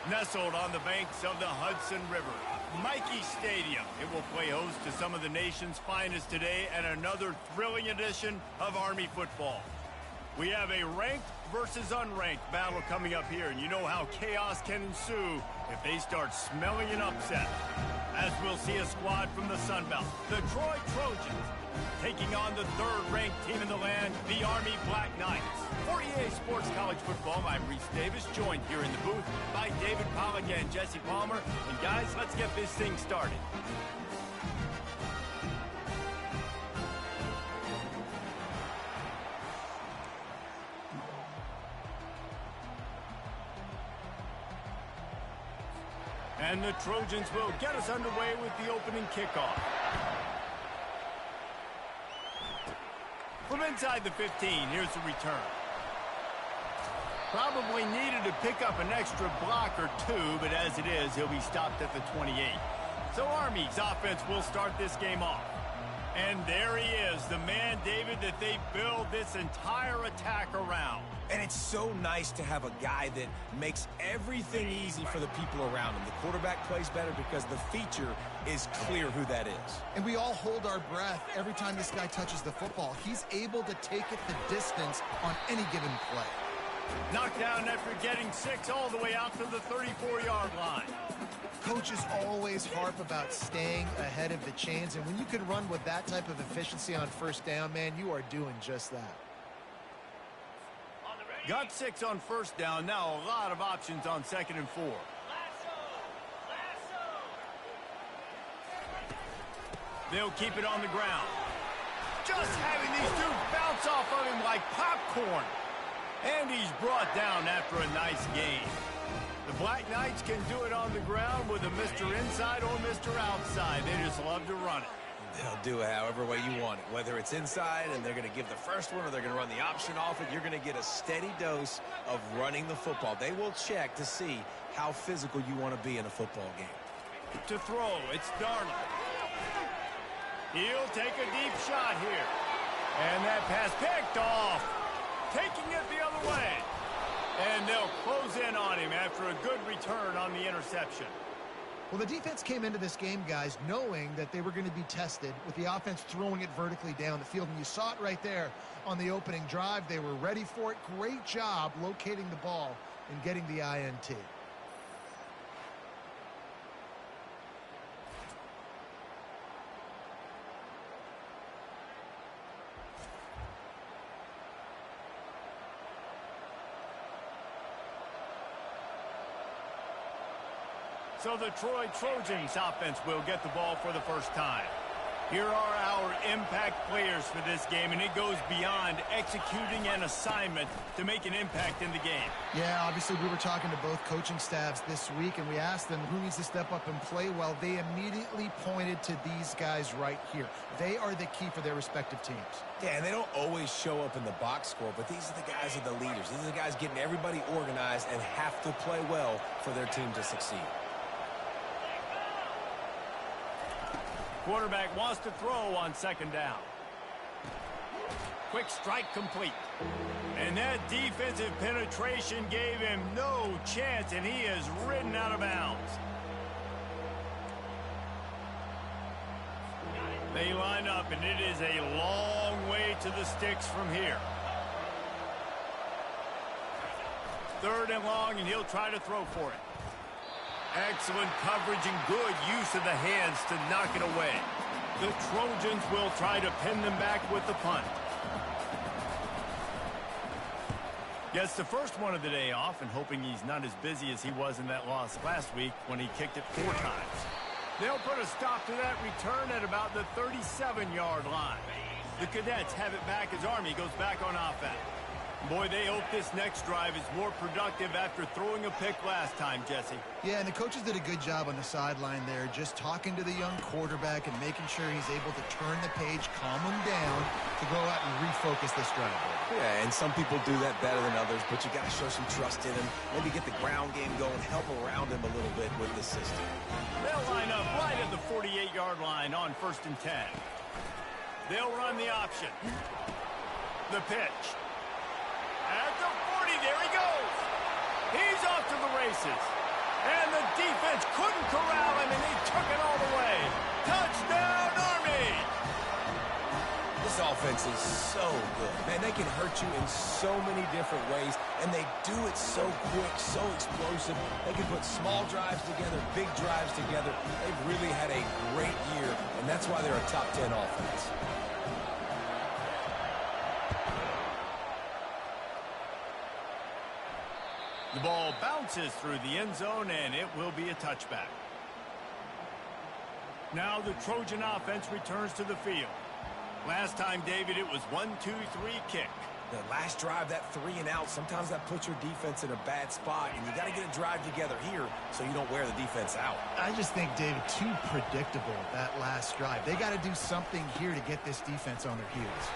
Nestled on the banks of the Hudson River, Michie Stadium. It will play host to some of the nation's finest today and another thrilling edition of Army football. We have a ranked versus unranked battle coming up here, and you know how chaos can ensue if they start smelling an upset. As we'll see a squad from the Sun Belt, the Troy Trojans, taking on the third-ranked team in the land, the Army Black Knights. For EA Sports College Football, I'm Reese Davis, joined here in the booth by David Pollack and Jesse Palmer. And guys, let's get this thing started. And the Trojans will get us underway with the opening kickoff. From inside the 15, here's the return. Probably needed to pick up an extra block or two, but as it is, he'll be stopped at the 28. So Army's offense will start this game off. And there he is, the man, David, that they build this entire attack around. And it's so nice to have a guy that makes everything easy for the people around him. The quarterback plays better because the feature is clear who that is. And we all hold our breath every time this guy touches the football. He's able to take it the distance on any given play. Knocked down after getting 6 all the way out to the 34-yard line. Coaches always harp about staying ahead of the chains, and when you can run with that type of efficiency on first down, man, you are doing just that. Got 6 on first down. Now a lot of options on 2nd and 4. They'll keep it on the ground. Just having these dudes bounce off of him like popcorn. And he's brought down after a nice gain. The Black Knights can do it on the ground with a Mr. Inside or Mr. Outside. They just love to run it. They'll do it however way you want it. Whether it's inside and they're going to give the first one or they're going to run the option off it, you're going to get a steady dose of running the football. They will check to see how physical you want to be in a football game. To throw, it's Darnold. He'll take a deep shot here. And that pass picked off. Taking it the other way. And they'll close in on him after a good return on the interception. Well, the defense came into this game, guys, knowing that they were going to be tested with the offense throwing it vertically down the field. And you saw it right there on the opening drive. They were ready for it. Great job locating the ball and getting the INT. So the Troy Trojans offense will get the ball for the first time. Here are our impact players for this game, and it goes beyond executing an assignment to make an impact in the game. Yeah, obviously we were talking to both coaching staffs this week, and we asked them who needs to step up and play well. They immediately pointed to these guys right here. They are the key for their respective teams. Yeah, and they don't always show up in the box score, but these are the guys that are the leaders. These are the guys getting everybody organized and have to play well for their team to succeed. Quarterback wants to throw on 2nd down. Quick strike complete. And that defensive penetration gave him no chance, and he is ridden out of bounds. They line up, and it is a long way to the sticks from here. 3rd and long, and he'll try to throw for it. Excellent coverage and good use of the hands to knock it away. The Trojans will try to pin them back with the punt. Gets the first one of the day off and hoping he's not as busy as he was in that loss last week when he kicked it 4 times. They'll put a stop to that return at about the 37-yard line. The Cadets have it back as Army goes back on offense. Boy, they hope this next drive is more productive after throwing a pick last time, Jesse. Yeah, and the coaches did a good job on the sideline there, just talking to the young quarterback and making sure he's able to turn the page, calm him down, to go out and refocus this drive. Yeah, and some people do that better than others, but you got to show some trust in him. Maybe get the ground game going, help around him a little bit with the system. They'll line up right at the 48-yard line on 1st and 10. They'll run the option. The pitch. At the 40, there he goes. He's off to the races. And the defense couldn't corral him, and he took it all the way. Touchdown, Army! This offense is so good. Man, they can hurt you in so many different ways, and they do it so quick, so explosive. They can put small drives together, big drives together. They've really had a great year, and that's why they're a top 10 offense. The ball bounces through the end zone, and it will be a touchback. Now the Trojan offense returns to the field. Last time, David, it was 1-2-3 kick. The last drive, that 3 and out, sometimes that puts your defense in a bad spot, and you got to get a drive together here so you don't wear the defense out. I just think, David, too predictable, that last drive. They got to do something here to get this defense on their heels.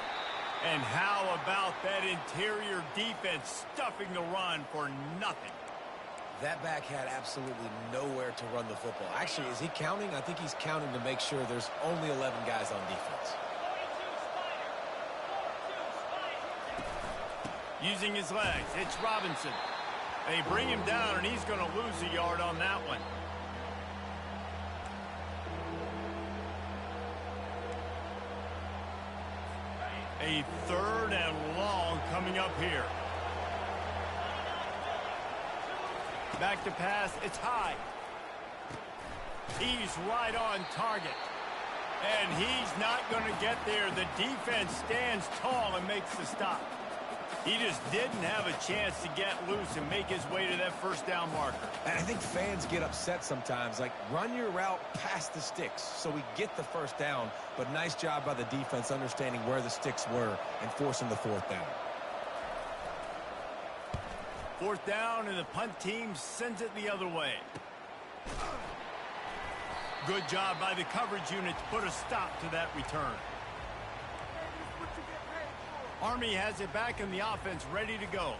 And how about that interior defense stuffing the run for nothing? That back had absolutely nowhere to run the football. Actually, is he counting? I think he's counting to make sure there's only 11 guys on defense. Using his legs, it's Robinson. They bring him down, and he's going to lose a yard on that one. A 3rd and long coming up here. Back to pass, it's high. He's right on target. And he's not going to get there. The defense stands tall and makes the stop. He just didn't have a chance to get loose and make his way to that first down marker. And I think fans get upset sometimes. Like, run your route past the sticks so we get the first down. But nice job by the defense understanding where the sticks were and forcing the 4th down. 4th down, and the punt team sends it the other way. Good job by the coverage unit to put a stop to that return. Army has it back in the offense, ready to go.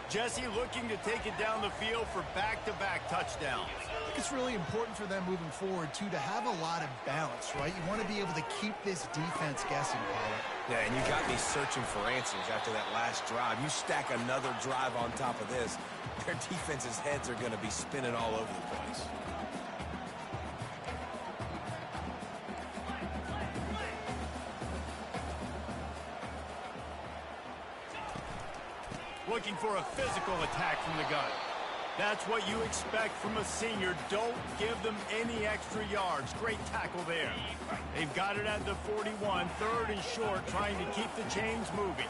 Jesse looking to take it down the field for back-to-back touchdowns. I think it's really important for them moving forward, too, to have a lot of balance, right? You want to be able to keep this defense guessing, Pollard. Yeah, and you got me searching for answers after that last drive. You stack another drive on top of this, their defense's heads are going to be spinning all over the place. Looking for a physical attack from the gun. That's what you expect from a senior. Don't give them any extra yards. Great tackle there. They've got it at the 41, 3rd and short, trying to keep the chains moving.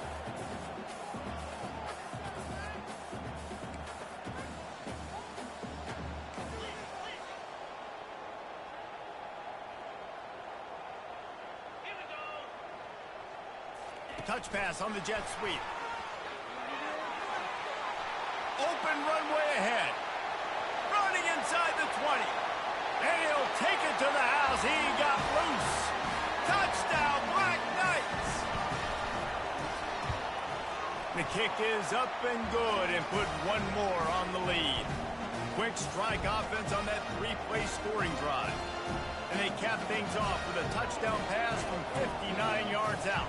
Touch pass on the jet sweep. Open runway ahead. Running inside the 20. And he'll take it to the house. He got loose. Touchdown, Black Knights. The kick is up and good and put one more on the lead. Quick strike offense on that 3-play scoring drive. And they cap things off with a touchdown pass from 59 yards out.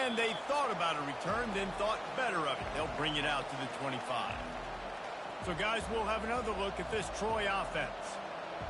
And they thought about a return, then thought better of it. They'll bring it out to the 25. So, guys, we'll have another look at this Troy offense.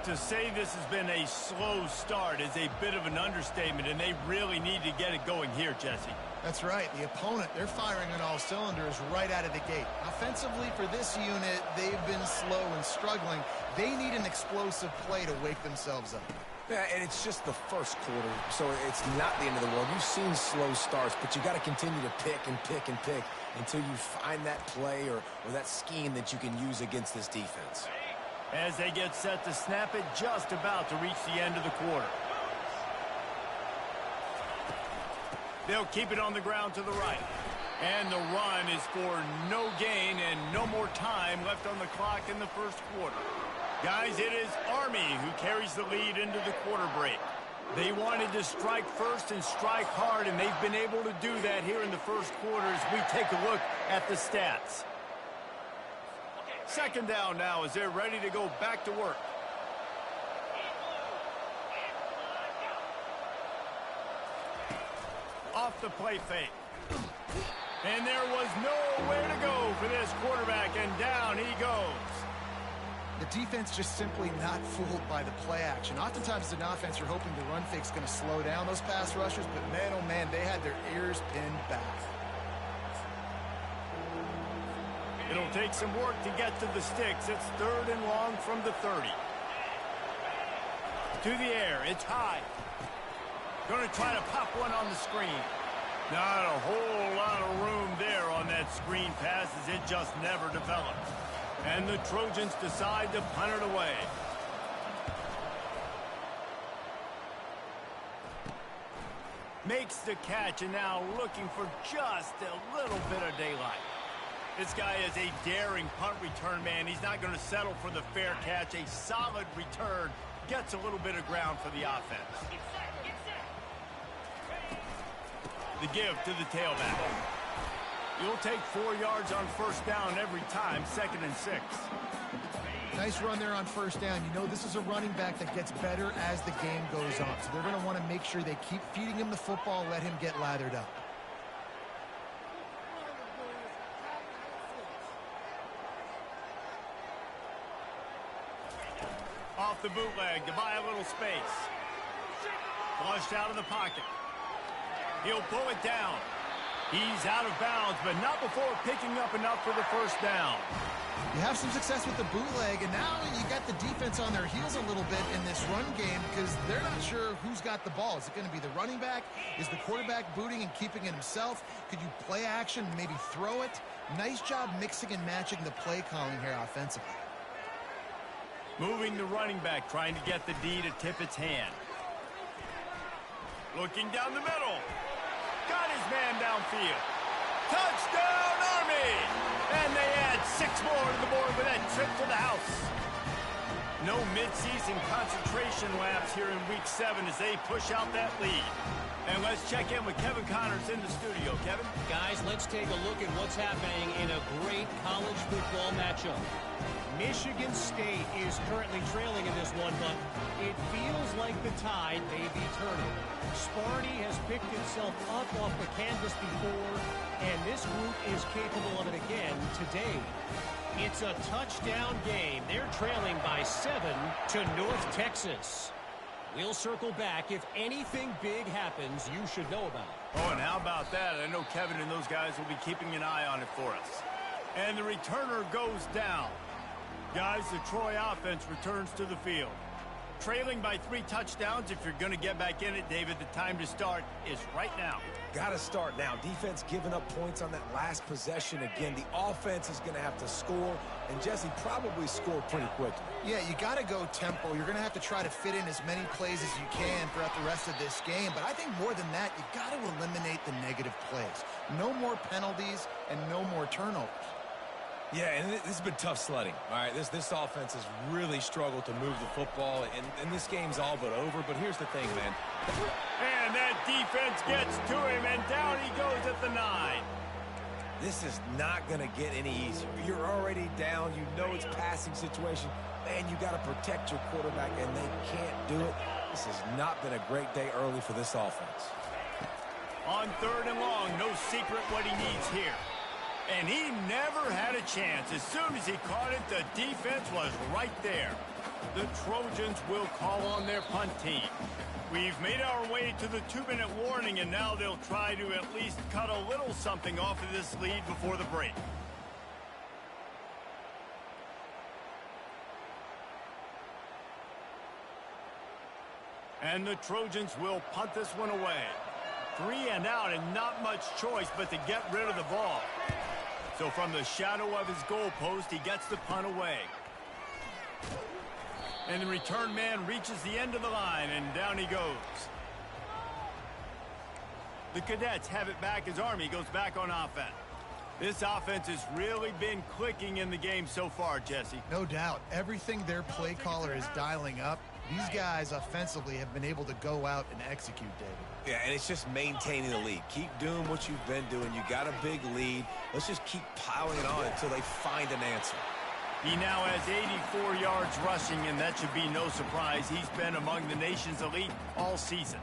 To say this has been a slow start is a bit of an understatement, and they really need to get it going here, Jesse. That's right. The opponent, they're firing on all cylinders right out of the gate. Offensively, for this unit, they've been slow and struggling. They need an explosive play to wake themselves up. Yeah, and it's just the first quarter, so it's not the end of the world. You've seen slow starts, but you got to continue to pick and pick and pick until you find that play or that scheme that you can use against this defense. As they get set to snap it, just about to reach the end of the quarter. They'll keep it on the ground to the right. And the run is for no gain and no more time left on the clock in the first quarter. Guys, it is Army who carries the lead into the quarter break. They wanted to strike first and strike hard, and they've been able to do that here in the first quarter as we take a look at the stats. Second down now as they're ready to go back to work. Off the play fake. And there was nowhere to go for this quarterback, and down he goes. The defense just simply not fooled by the play action. Oftentimes as an offense, you're hoping the run fake's going to slow down those pass rushers, but man, oh man, they had their ears pinned back. It'll take some work to get to the sticks. It's third and long from the 30. To the air, it's high. Going to try to pop one on the screen. Not a whole lot of room there on that screen pass as it just never developed. And the Trojans decide to punt it away. Makes the catch and now looking for just a little bit of daylight. This guy is a daring punt return man. He's not going to settle for the fair catch. A solid return gets a little bit of ground for the offense. The give to the tailback. You'll take 4 yards on first down every time, 2nd and 6. Nice run there on first down. You know this is a running back that gets better as the game goes on. So they're going to want to make sure they keep feeding him the football, let him get lathered up. Off the bootleg to buy a little space. Flushed out of the pocket. He'll pull it down. He's out of bounds, but not before picking up enough for the first down. You have some success with the bootleg, and now you got the defense on their heels a little bit in this run game because they're not sure who's got the ball. Is it going to be the running back? Is the quarterback booting and keeping it himself? Could you play action and maybe throw it? Nice job mixing and matching the play calling here offensively. Moving the running back, trying to get the D to tip its hand. Looking down the middle. Got his man downfield. Touchdown, Army! And they add 6 more to the board with that trip to the house. No midseason concentration laps here in Week 7 as they push out that lead. And let's check in with Kevin Connors in the studio. Kevin? Guys, let's take a look at what's happening in a great college football matchup. Michigan State is currently trailing in this one, but it feels like the tide may be turning. Sparty has picked itself up off the canvas before, and this group is capable of it again today. It's a touchdown game. They're trailing by 7 to North Texas. We'll circle back. If anything big happens, you should know about it. Oh, and how about that? I know Kevin and those guys will be keeping an eye on it for us. And the returner goes down. Guys, the Troy offense returns to the field. Trailing by 3 touchdowns. If you're going to get back in it, David, the time to start is right now. Got to start now. Defense giving up points on that last possession. Again, the offense is going to have to score, and Jesse probably scored pretty quickly. Yeah, you got to go tempo. You're going to have to try to fit in as many plays as you can throughout the rest of this game. But I think more than that, you got to eliminate the negative plays. No more penalties and no more turnovers. Yeah, and this has been tough sledding. All right, this offense has really struggled to move the football, and this game's all but over. But here's the thing, man. And that defense gets to him, and down he goes at the 9. This is not going to get any easier. You're already down. You know it's passing situation. Man, you got to protect your quarterback, and they can't do it. This has not been a great day early for this offense. On 3rd and long, no secret what he needs here. And he never had a chance. As soon as he caught it, the defense was right there. The Trojans will call on their punt team. We've made our way to the 2-minute warning, and now they'll try to at least cut a little something off of this lead before the break. And the Trojans will punt this one away. 3 and out, and not much choice but to get rid of the ball. So from the shadow of his goalpost, he gets the punt away. And the return man reaches the end of the line, and down he goes. The Cadets have it back as Army goes back on offense. This offense has really been clicking in the game so far, Jesse. No doubt. Everything their play caller is dialing up, These guys offensively have been able to go out and execute, David. Yeah, and it's just maintaining the lead. Keep doing what you've been doing. You got a big lead. Let's just keep piling it on until they find an answer. He now has 84 yards rushing, and that should be no surprise. He's been among the nation's elite all season.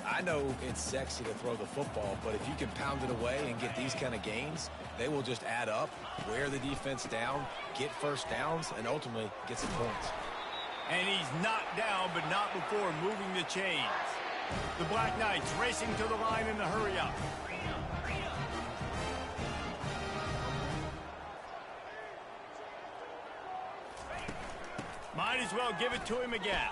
I know it's sexy to throw the football, but if you can pound it away and get these kind of gains, they will just add up, wear the defense down, get first downs, and ultimately get some points. And he's knocked down, but not before moving the chains. The Black Knights racing to the line in the hurry-up. Might as well give it to him again.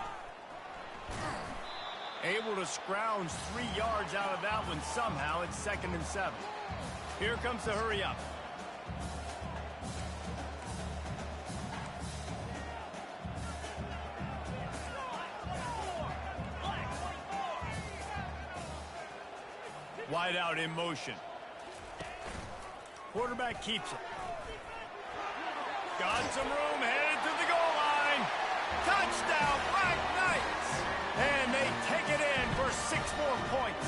Able to scrounge 3 yards out of that one somehow. It's 2nd and 7. Here comes the hurry-up. Wide out in motion. Quarterback keeps it. Got some room, headed to the goal line. Touchdown, Black Knights! And they take it in for 6 more points.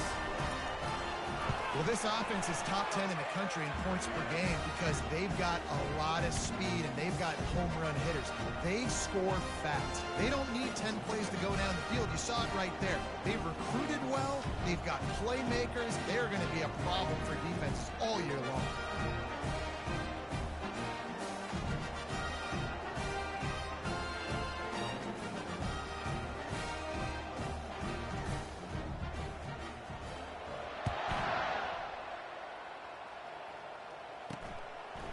Well, this offense is top 10 in the country in points per game because they've got a lot of speed and they've got home run hitters. They score fast. They don't need 10 plays to go down the field. You saw it right there. They've recruited well. They've got playmakers. They're going to be a problem for defenses all year long.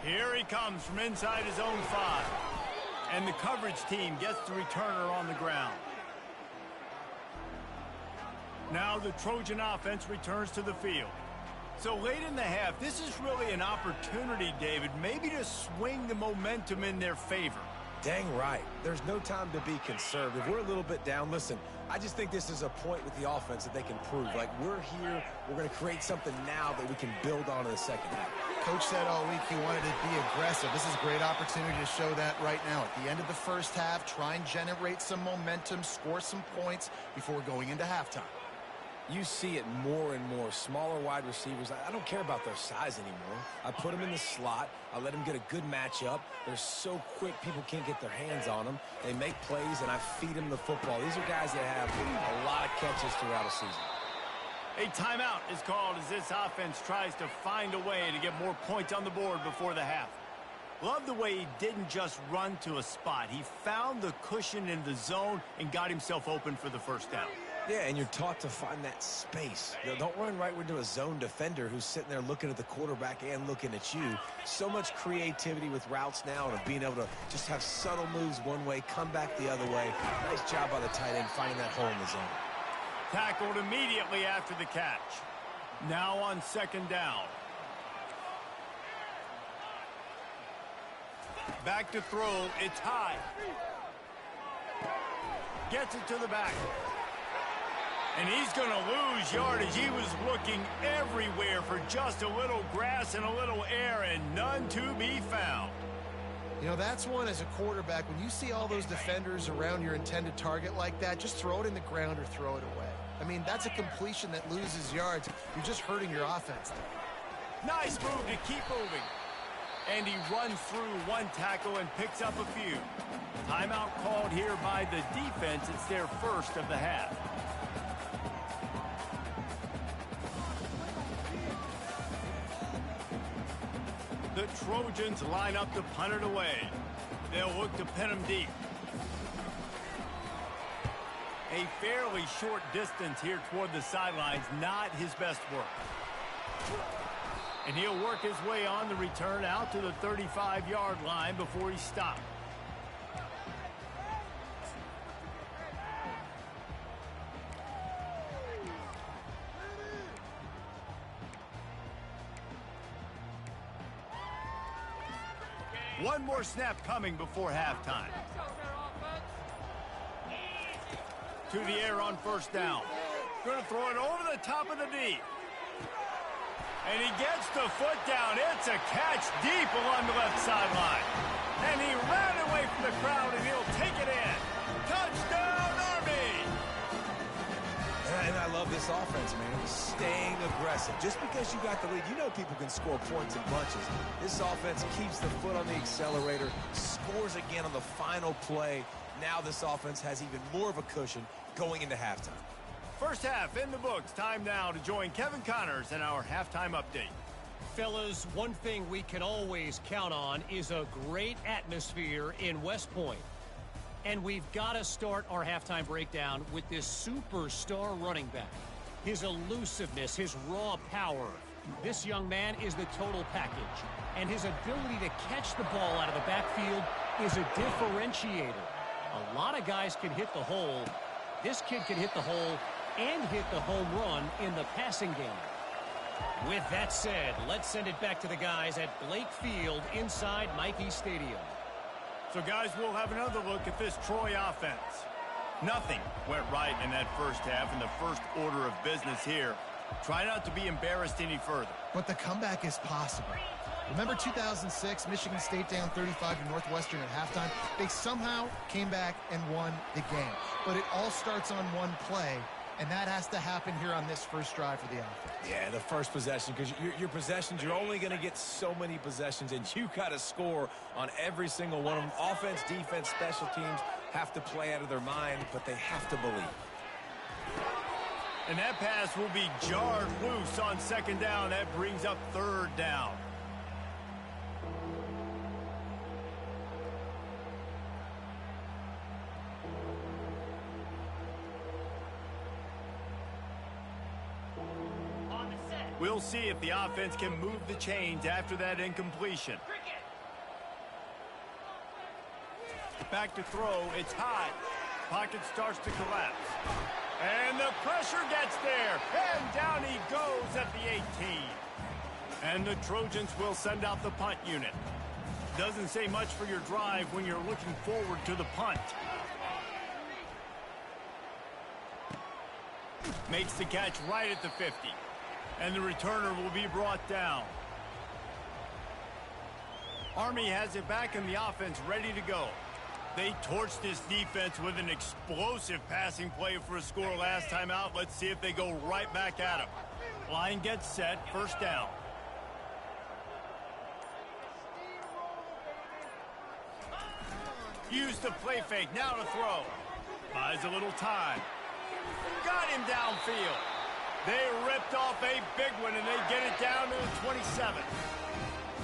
Here he comes from inside his own 5. And the coverage team gets the returner on the ground. Now the Trojan offense returns to the field. So late in the half, this is really an opportunity, David, maybe to swing the momentum in their favor. Dang right. There's no time to be conservative. We're a little bit down. Listen, I just think this is a point with the offense that they can prove. Like, we're here, we're going to create something now that we can build on in the second half. Coach said all week he wanted to be aggressive. This is a great opportunity to show that right now. At the end of the first half, try and generate some momentum, score some points before going into halftime. You see it more and more. Smaller wide receivers. I don't care about their size anymore. I put them in the slot. I let them get a good matchup. They're so quick, people can't get their hands on them. They make plays, and I feed them the football. These are guys that have a lot of catches throughout a season. A timeout is called as this offense tries to find a way to get more points on the board before the half. Love the way he didn't just run to a spot. He found the cushion in the zone and got himself open for the first down. Yeah, and you're taught to find that space. Don't run right into a zone defender who's sitting there looking at the quarterback and looking at you. So much creativity with routes now and of being able to just have subtle moves one way, come back the other way. Nice job by the tight end finding that hole in the zone. Tackled immediately after the catch. Now on 2nd down. Back to throw. It's high. Gets it to the back. And he's going to lose yardage. He was looking everywhere for just a little grass and a little air, and none to be found. You know, that's one as a quarterback. When you see all those defenders around your intended target like that, just throw it in the ground or throw it away. I mean, that's a completion that loses yards. You're just hurting your offense there. Nice move to keep moving. And he runs through one tackle and picks up a few. Timeout called here by the defense. It's their first of the half. The Trojans line up to punt it away. They'll look to pin him deep. A fairly short distance here toward the sidelines, not his best work. And he'll work his way on the return out to the 35-yard line before he stopped. One more snap coming before halftime. To the air on 1st down. Going to throw it over the top of the D. And he gets the foot down. It's a catch deep along the left sideline. And he ran away from the crowd, and he'll take it in. Touchdown! this offense, man. Staying aggressive. Just because you got the lead, you know people can score points in bunches. This offense keeps the foot on the accelerator, scores again on the final play. Now this offense has even more of a cushion going into halftime. First half in the books. Time now to join Kevin Connors in our halftime update. Fellas, one thing we can always count on is a great atmosphere in West Point. And we've got to start our halftime breakdown with this superstar running back. His elusiveness, his raw power. This young man is the total package. And his ability to catch the ball out of the backfield is a differentiator. A lot of guys can hit the hole. This kid can hit the hole and hit the home run in the passing game. With that said, let's send it back to the guys at Blake Field inside Michie Stadium. So, guys, we'll have another look at this Troy offense. Nothing went right in that first half in the first order of business here. Try not to be embarrassed any further. But the comeback is possible. Remember 2006, Michigan State down 35 to Northwestern at halftime? They somehow came back and won the game. But it all starts on one play, and that has to happen here on this first drive for the offense. Yeah, the first possession, because your possessions, you're only going to get so many possessions, and you got to score on every single one of them. Offense, defense, special teams have to play out of their mind, but they have to believe. And that pass will be jarred loose on second down. That brings up third down. We'll see if the offense can move the chains after that incompletion. Back to throw. It's high. Pocket starts to collapse. And the pressure gets there. And down he goes at the 18. And the Trojans will send out the punt unit. Doesn't say much for your drive when you're looking forward to the punt. Makes the catch right at the 50. And the returner will be brought down. Army has it back in the offense ready to go. They torched this defense with an explosive passing play for a score last time out. Let's see if they go right back at him. Line gets set, first down. Use the play fake, now to throw. Buys a little time. Got him downfield. They ripped off a big one, and they get it down to the 27.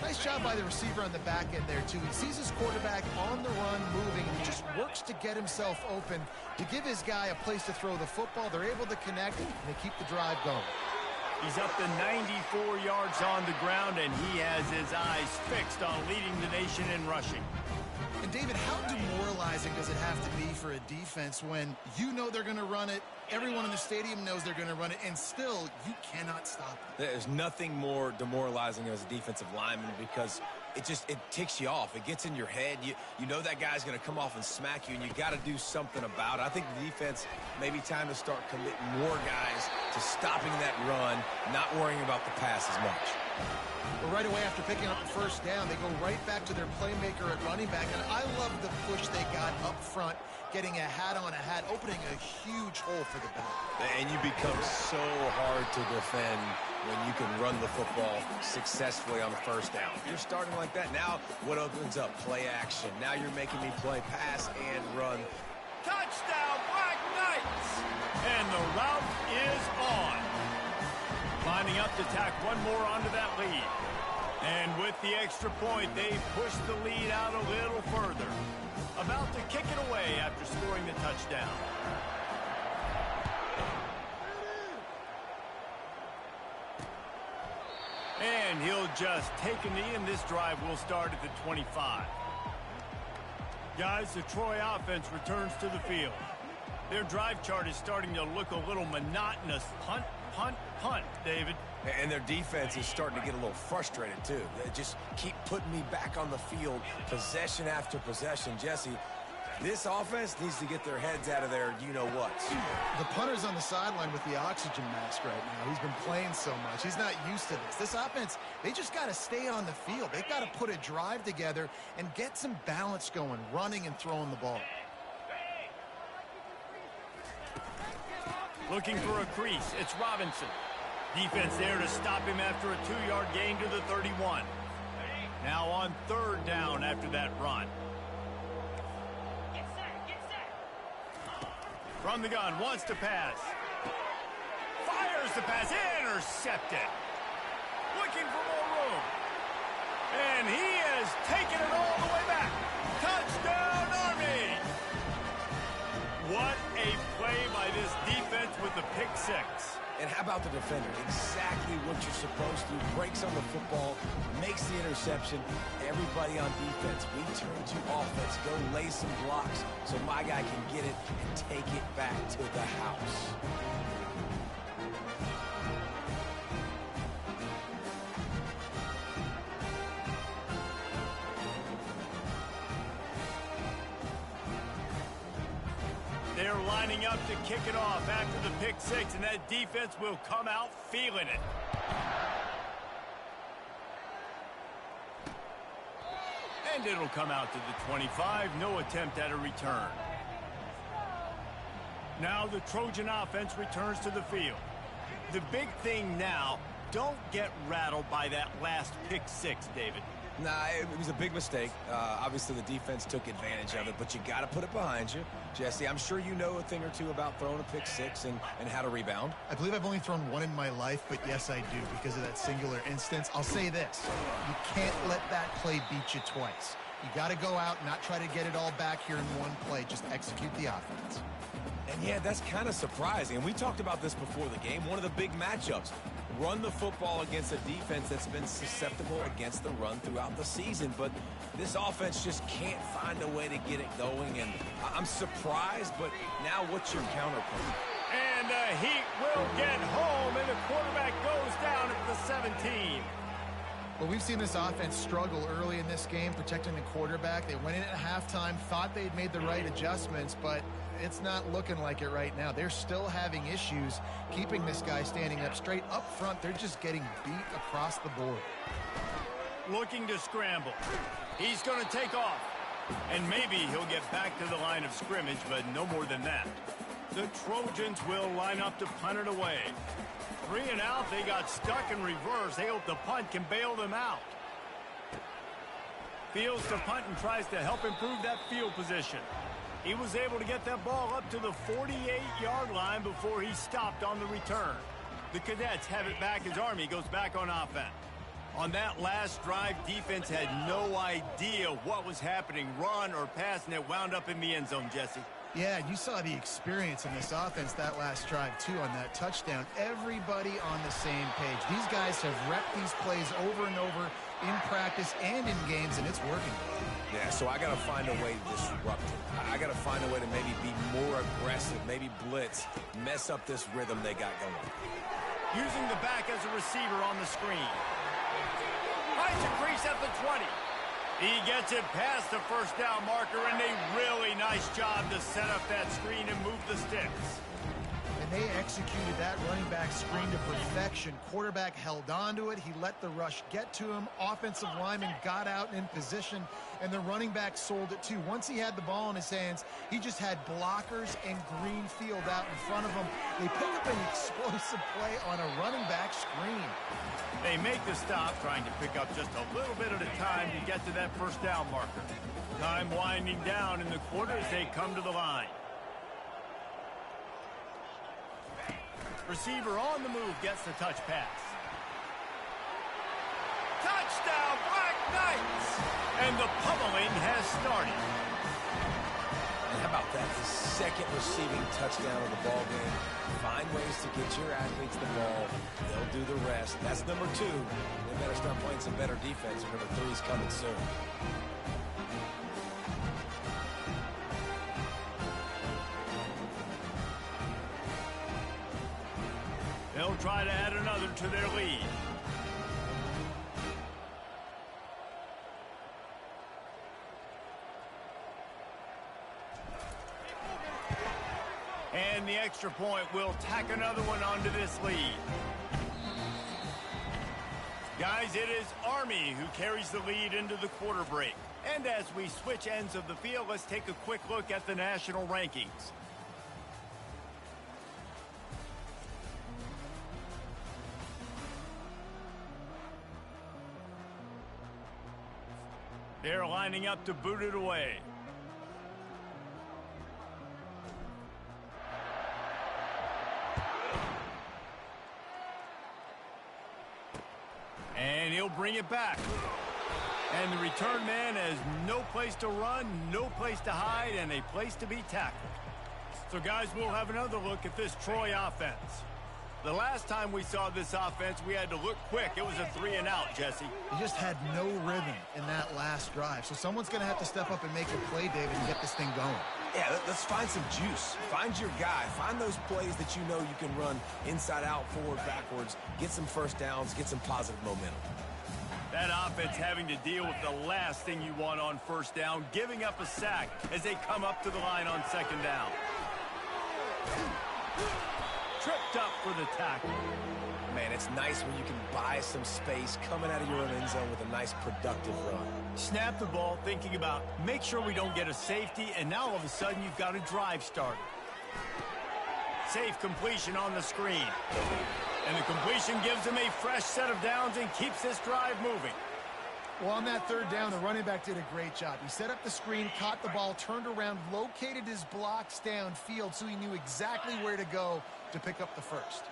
Nice job by the receiver on the back end there, too. He sees his quarterback on the run moving, and he just works to get himself open to give his guy a place to throw the football. They're able to connect, and they keep the drive going. He's up to 94 yards on the ground, and he has his eyes fixed on leading the nation in rushing. And, David, how demoralizing does it have to be for a defense when you know they're going to run it, everyone in the stadium knows they're going to run it, and still you cannot stop it? There's nothing more demoralizing as a defensive lineman because it ticks you off. It gets in your head. You know that guy's going to come off and smack you, and you got to do something about it. I think the defense maybe time to start committing more guys to stopping that run, not worrying about the pass as much. Well, right away after picking up the first down, they go right back to their playmaker at running back. And I love the push they got up front, getting a hat on a hat, opening a huge hole for the back. And you become so hard to defend when you can run the football successfully on the first down. If you're starting like that, now what opens up? Play action. Now you're making me play pass and run. Touchdown, Black Knights! And the route is on. Lining up to tack one more onto that lead. And with the extra point, they push the lead out a little further. About to kick it away after scoring the touchdown. And he'll just take a knee, and this drive will start at the 25. Guys, the Troy offense returns to the field. Their drive chart is starting to look a little monotonous. Punt, punt, punt, David. And their defense is starting to get a little frustrated, too. They just keep putting me back on the field, possession after possession. Jesse, this offense needs to get their heads out of their you-know-what. The punter's on the sideline with the oxygen mask right now. He's been playing so much. He's not used to this. This offense, they just got to stay on the field. They've got to put a drive together and get some balance going, running and throwing the ball. Looking for a crease. It's Robinson. Defense there to stop him after a 2-yard gain to the 31. Now on 3rd down after that run. From the gun, wants to pass. Fires the pass, intercepted. Looking for more room. And he has taken it all the way back. Touchdown, Army! What a play by this defense with the pick 6. And how about the defender? Exactly what you're supposed to. Breaks on the football, makes the interception. Everybody on defense, we turn to offense. Go lay some blocks so my guy can get it and take it back to the house. They're lining up to kick it off after the pick 6, and that defense will come out feeling it. And it'll come out to the 25. No attempt at a return. Now the Trojan offense returns to the field. The big thing now, don't get rattled by that last pick 6, David. Nah, it was a big mistake. Obviously, the defense took advantage of it, but you got to put it behind you. Jesse, I'm sure you know a thing or two about throwing a pick 6 and how to rebound. I believe I've only thrown one in my life, but yes, I do because of that singular instance. I'll say this. You can't let that play beat you twice. You got to go out and not try to get it all back here in one play. Just execute the offense. And yeah, that's kind of surprising. And we talked about this before the game. One of the big matchups. Run the football against a defense that's been susceptible against the run throughout the season. But this offense just can't find a way to get it going. And I'm surprised, but now what's your counterpoint? And the Heat will get home, and the quarterback goes down at the 17. Well, we've seen this offense struggle early in this game, protecting the quarterback. They went in at halftime, thought they'd made the right adjustments, but it's not looking like it right now. They're still having issues keeping this guy standing up straight. Up front, they're just getting beat across the board. Looking to scramble. He's going to take off. And maybe he'll get back to the line of scrimmage, but no more than that. The Trojans will line up to punt it away. 3 and out, they got stuck in reverse. They hope the punt can bail them out. Fields to punt and tries to help improve that field position. He was able to get that ball up to the 48-yard line before he stopped on the return. The Cadets have it back as Army goes back on offense. On that last drive, defense had no idea what was happening, run or pass, and it wound up in the end zone, Jesse. Yeah, you saw the experience in this offense that last drive, too, on that touchdown. Everybody on the same page. These guys have repped these plays over and over in practice and in games, and it's working. Yeah, so I got to find a way to disrupt it. I got to find a way to maybe be more aggressive, maybe blitz, mess up this rhythm they got going. Using the back as a receiver on the screen. Finds a crease at the 20. He gets it past the first down marker, and a really nice job to set up that screen and move the sticks. And they executed that running back screen to perfection. Quarterback held on to it. He let the rush get to him. Offensive lineman got out and in position, and the running back sold it too. Once he had the ball in his hands, he just had blockers and green field out in front of him. They picked up an explosive play on a running back screen. They make the stop, trying to pick up just a little bit at a time to get to that first down marker. Time winding down in the quarter as they come to the line. Receiver on the move gets the touch pass. Touchdown, Black Knights! And the pummeling has started. And how about that? The second receiving touchdown of the ball game. Find ways to get your athletes the ball. They'll do the rest. That's number 2. They better start playing some better defense. Number 3 is coming soon. They'll try to add another to their lead. And the extra point will tack another one onto this lead. Guys, it is Army who carries the lead into the quarter break. And as we switch ends of the field, let's take a quick look at the national rankings. They're lining up to boot it away. And he'll bring it back. And the return man has no place to run, no place to hide, and a place to be tackled. So, guys, we'll have another look at this Troy offense. The last time we saw this offense, we had to look quick. It was a 3-and-out, Jesse. He just had no rhythm in that last drive. So someone's going to have to step up and make a play, David, and get this thing going. Yeah, let's find some juice. Find your guy. Find those plays that you know you can run inside out, forward, backwards, get some first downs, get some positive momentum. That offense having to deal with the last thing you want on first down, giving up a sack as they come up to the line on second down. Tripped up for the tackle. Man, it's nice when you can buy some space coming out of your own end zone with a nice productive run. Snap the ball, thinking about make sure we don't get a safety, and now all of a sudden you've got a drive started. Safe completion on the screen. And the completion gives him a fresh set of downs and keeps this drive moving. Well, on that third down, the running back did a great job. He set up the screen, caught the ball, turned around, located his blocks downfield so he knew exactly where to go to pick up the first.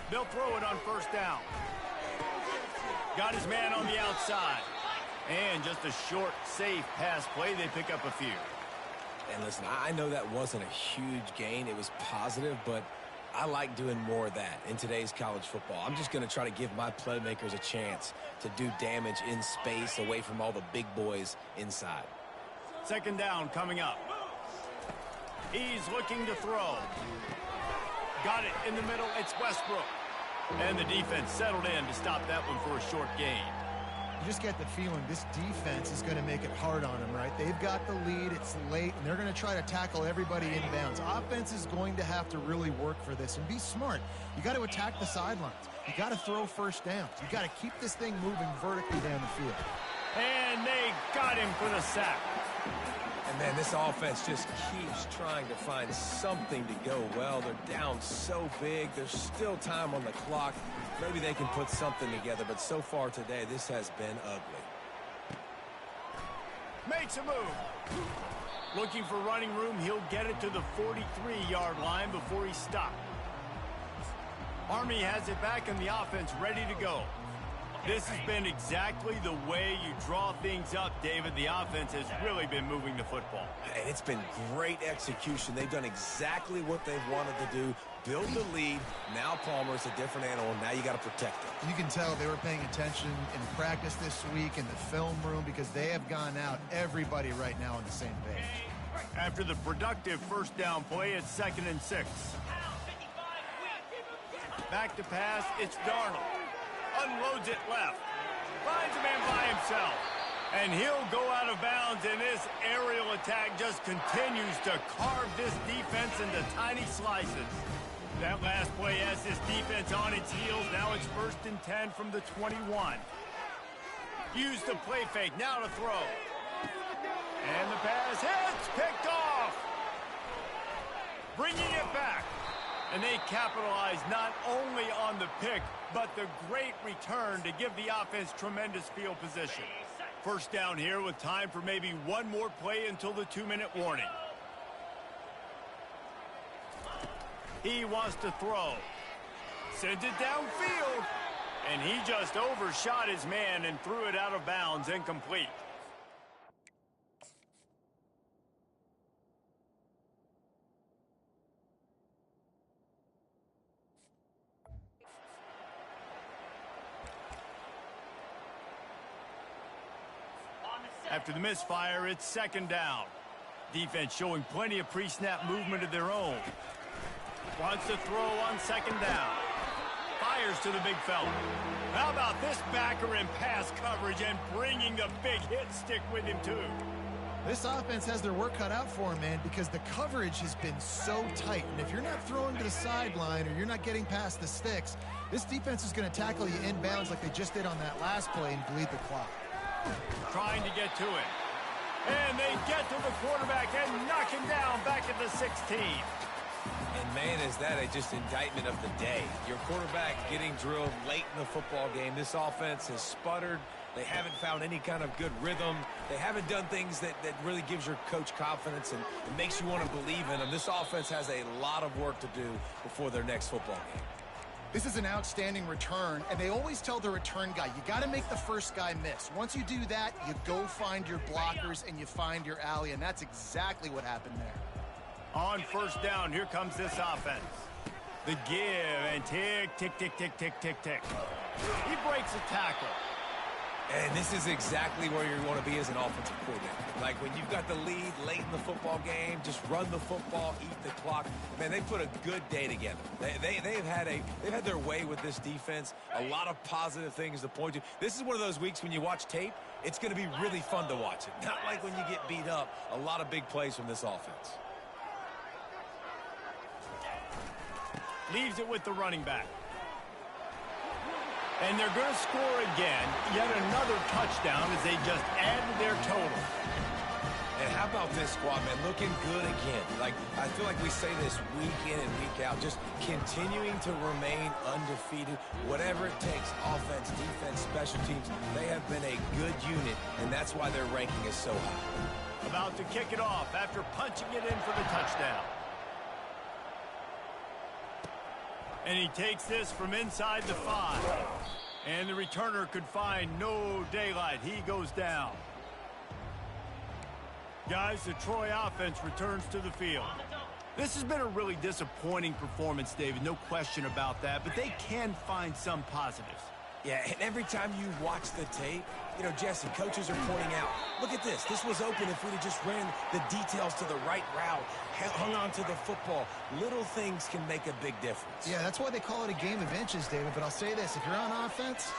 They'll throw it on first down. Got his man on the outside. And just a short, safe pass play. They pick up a few. And listen, I know that wasn't a huge gain. It was positive, but I like doing more of that in today's college football. I'm just going to try to give my playmakers a chance to do damage in space away from all the big boys inside. Second down coming up. He's looking to throw. Got it in the middle. It's Westbrook. And the defense settled in to stop that one for a short gain. You just get the feeling this defense is going to make it hard on them, right? They've got the lead. It's late, and they're going to try to tackle everybody inbounds. Offense is going to have to really work for this and be smart. You got to attack the sidelines. You got to throw first downs. You got to keep this thing moving vertically down the field. And they got him for the sack. And, man, this offense just keeps trying to find something to go well. They're down so big. There's still time on the clock. Maybe they can put something together, but so far today, this has been ugly. Makes a move. Looking for running room. He'll get it to the 43-yard line before he stopped. Army has it back in the offense, ready to go. This has been exactly the way you draw things up, David. The offense has really been moving the football. And it's been great execution. They've done exactly what they've wanted to do. Build the lead. Now Palmer's a different animal. Now you got to protect him. You can tell they were paying attention in practice this week in the film room because they have gone out, everybody right now on the same page. After the productive first down play, it's 2nd and 6. Back to pass, it's Darnold. Unloads it left. Finds a man by himself. And he'll go out of bounds, and this aerial attack just continues to carve this defense into tiny slices. That last play has this defense on its heels. Now it's 1st and 10 from the 21. Use the play fake. Now to throw. And the pass hits. Picked off. Bringing it back. And they capitalize not only on the pick, but the great return to give the offense tremendous field position. First down here with time for maybe one more play until the 2-minute warning. He wants to throw. Sends it downfield. And he just overshot his man and threw it out of bounds, incomplete. After the misfire, it's 2nd down. Defense showing plenty of pre-snap movement of their own. Wants to throw on 2nd down. Fires to the big fella. How about this backer in pass coverage and bringing the big hit stick with him too? This offense has their work cut out for them, man, because the coverage has been so tight. And if you're not throwing to the sideline or you're not getting past the sticks, this defense is going to tackle you inbounds like they just did on that last play and bleed the clock. Trying to get to it. And they get to the quarterback and knock him down back at the 16. And, man, is that just indictment of the day. Your quarterback getting drilled late in the football game. This offense has sputtered, They haven't found any kind of good rhythm. They haven't done things that really gives your coach confidence and it makes you want to believe in them. This offense has a lot of work to do before their next football game. This is an outstanding return, and they always tell the return guy, you got to make the first guy miss. Once you do that, you go find your blockers and you find your alley, and that's exactly what happened there. On first down, here comes this offense. The give, and tick, tick, tick, tick, tick, tick, tick. He breaks a tackle. And this is exactly where you want to be as an offensive coordinator. Like when you've got the lead late in the football game, just run the football, eat the clock. Man, they put a good day together. They've had their way with this defense. A lot of positive things to point to. This is one of those weeks when you watch tape, it's going to be really fun to watch it. Not like when you get beat up. A lot of big plays from this offense. Leaves it with the running back. And they're going to score again. Yet another touchdown as they just added their total. And how about this squad, man? Looking good again. Like, I feel like we say this week in and week out. Just continuing to remain undefeated. Whatever it takes, offense, defense, special teams, they have been a good unit, and that's why their ranking is so high. About to kick it off after punching it in for the touchdown. And he takes this from inside the 5. And the returner could find no daylight. He goes down. Guys, the Troy offense returns to the field. This has been a really disappointing performance, David. No question about that. But they can find some positives. Yeah, and every time you watch the tape, you know, Jesse, coaches are pointing out, look at this. This was open if we'd have just ran the details to the right route, hung on to the football. Little things can make a big difference. Yeah, that's why they call it a game of inches, David. But I'll say this, if you're on offense,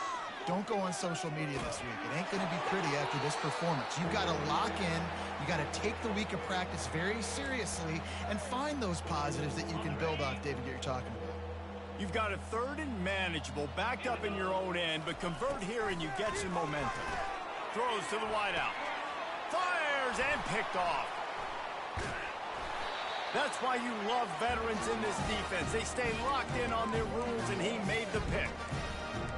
don't go on social media this week. It ain't going to be pretty after this performance. You've got to lock in. You got to take the week of practice very seriously and find those positives that you can build off, David, that you're talking about. You've got a 3rd and manageable, backed up in your own end, but convert here and you get some momentum. Throws to the wideout. Fires and picked off. That's why you love veterans in this defense. They stay locked in on their rules, and he made the pick.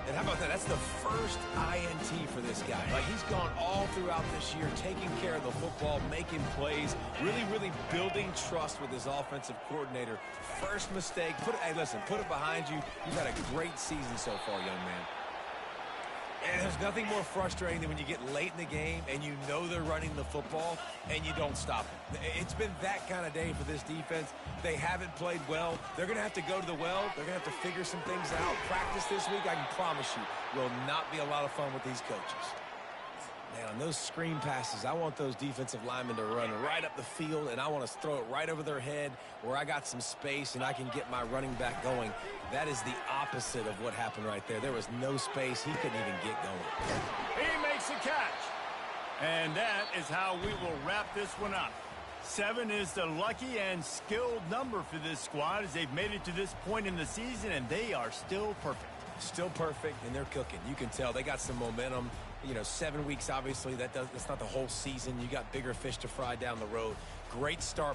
And how about that? That's the first INT for this guy. Like, he's gone all throughout this year, taking care of the football, making plays, really building trust with his offensive coordinator. First mistake. Hey, listen, put it behind you. You've had a great season so far, young man. And there's nothing more frustrating than when you get late in the game and you know they're running the football and you don't stop it. It's been that kind of day for this defense. They haven't played well. They're going to have to go to the well. They're going to have to figure some things out. Practice this week, I can promise you, will not be a lot of fun with these coaches. Man, on those screen passes, I want those defensive linemen to run right up the field, and I want to throw it right over their head where I got some space and I can get my running back going. That is the opposite of what happened right there. There was no space. He couldn't even get going. He makes a catch. And that is how we will wrap this one up. 7 is the lucky and skilled number for this squad as they've made it to this point in the season, and they are still perfect. Still perfect, and they're cooking. You can tell they got some momentum. You know, 7 weeks, obviously, that's not the whole season. You got bigger fish to fry down the road. Great start.